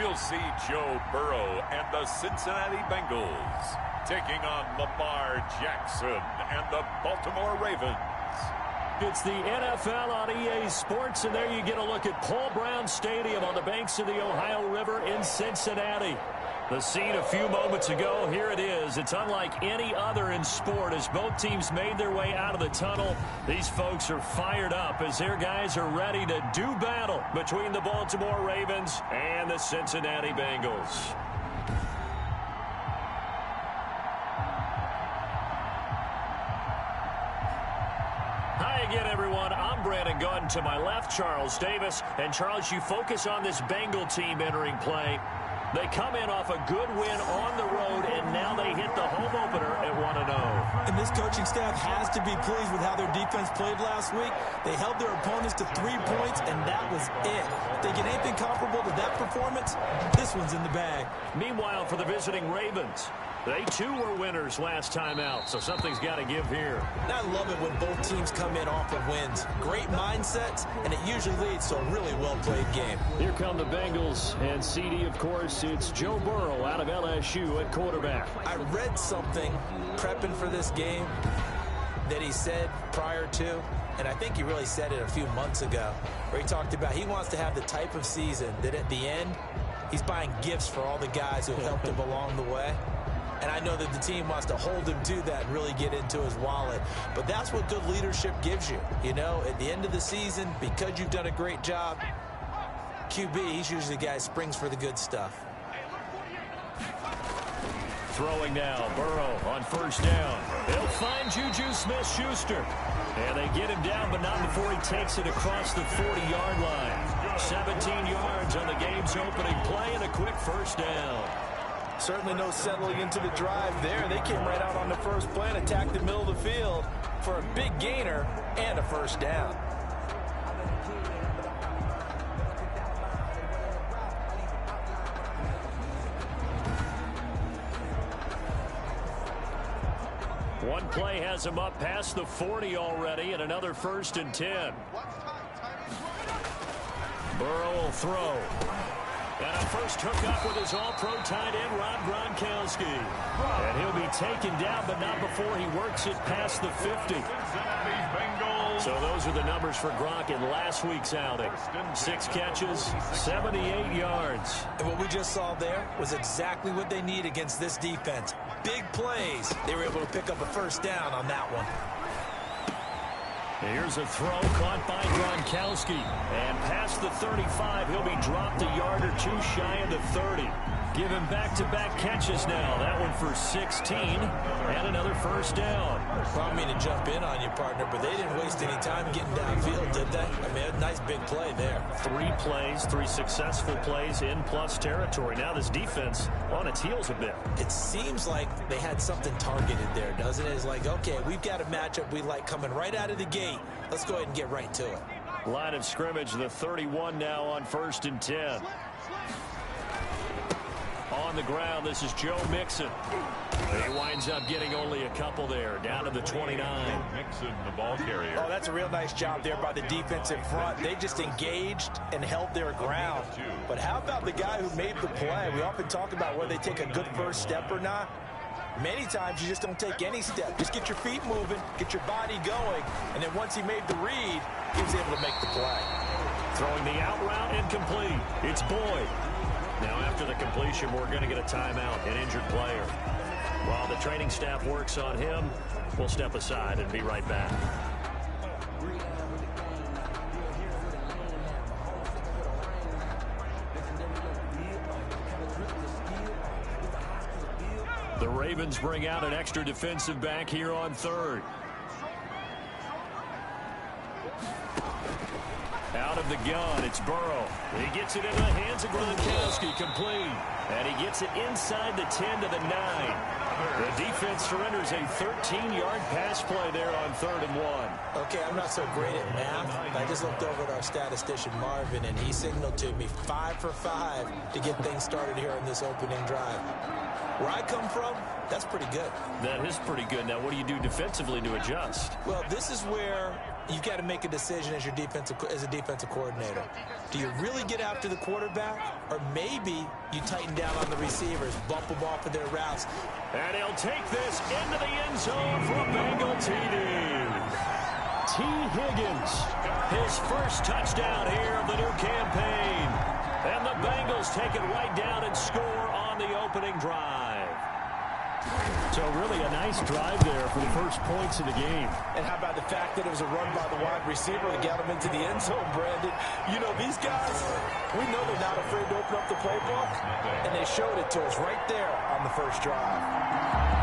you'll see Joe Burrow and the Cincinnati Bengals taking on Lamar Jackson and the Baltimore Ravens. It's the NFL on EA Sports, and there you get a look at Paul Brown Stadium on the banks of the Ohio River in Cincinnati. The scene a few moments ago, here it is. It's unlike any other in sport as both teams made their way out of the tunnel. These folks are fired up as their guys are ready to do battle between the Baltimore Ravens and the Cincinnati Bengals. Hi again, everyone. I'm Brandon Gunn. To my left, Charles Davis. And, Charles, you focus on this Bengal team entering play. They come in off a good win on the road, and now they hit the home opener at 1-0. And this coaching staff has to be pleased with how their defense played last week. They held their opponents to 3 points, and that was it. If they get anything comparable to that performance, this one's in the bag. Meanwhile, for the visiting Ravens, they, too, were winners last time out, so something's got to give here. I love it when both teams come in off of wins. Great mindsets, and it usually leads to a really well-played game. Here come the Bengals, and CD, of course, it's Joe Burrow out of LSU at quarterback. I read something prepping for this game that he said prior to, and I think he really said it a few months ago, where he talked about he wants to have the type of season that at the end, he's buying gifts for all the guys who helped him along the way. And I know that the team wants to hold him to that and really get into his wallet. But that's what good leadership gives you. You know, at the end of the season, because you've done a great job, QB, he's usually the guy who springs for the good stuff. Throwing now, Burrow on first down. He'll find Juju Smith-Schuster. And they get him down, but not before he takes it across the 40-yard line. 17 yards on the game's opening play and a quick first down. Certainly no settling into the drive there. They came right out on the first play and attacked the middle of the field for a big gainer and a first down. One play has him up past the 40 already, and another 1st and 10. Burrow will throw. And a first hookup with his all-pro tight end, Rob Gronkowski. And he'll be taken down, but not before he works it past the 50. So those are the numbers for Gronk in last week's outing. 6 catches, 78 yards. And what we just saw there was exactly what they need against this defense. Big plays. They were able to pick up a first down on that one. Here's a throw caught by Gronkowski. And past the 35, he'll be dropped a yard or two shy of the 30. Give him back-to-back catches now. That one for 16 and another first down. I don't mean to jump in on you, partner, but they didn't waste any time getting downfield, did they? I mean, a nice big play there. 3 plays, 3 successful plays in plus territory. Now this defense on its heels a bit. It seems like they had something targeted there, doesn't it? It's like, okay, we've got a matchup we like coming right out of the gate. Let's go ahead and get right to it. Line of scrimmage, the 31 now on 1st and 10. On the ground, this is Joe Mixon. He winds up getting only a couple there, down to the 29. Mixon, the ball carrier. Oh, that's a real nice job there by the defensive front. They just engaged and held their ground. But how about the guy who made the play? We often talk about whether they take a good first step or not. Many times you just don't take any step. Just get your feet moving, get your body going, and then once he made the read, he was able to make the play. Throwing the out route incomplete. It's Boyd. Now after the completion, we're going to get a timeout, an injured player. While the training staff works on him, we'll step aside and be right back. The Ravens bring out an extra defensive back here on 3rd. Out of the gun, it's Burrow. He gets it into the hands of Gronkowski, complete. And he gets it inside the 10 to the 9. The defense surrenders a 13-yard pass play there on 3rd and 1. Okay, I'm not so great at math. I just looked over at our statistician, Marvin, and he signaled to me 5 for 5 to get things started here on this opening drive. Where I come from, that's pretty good. That is pretty good. Now, what do you do defensively to adjust? Well, this is where you've got to make a decision as a defensive coordinator. Do you really get after the quarterback, or maybe you tighten down on the receivers, bump them off of their routes? And he'll take this into the end zone for a Bengal TD. T. Higgins, his first touchdown here of the new campaign. And the Bengals take it right down and score on the opening drive. So really a nice drive there for the first points of the game. And how about the fact that it was a run by the wide receiver to get him into the end zone, Brandon? You know, these guys, we know they're not afraid to open up the playbook, and they showed it to us right there on the first drive.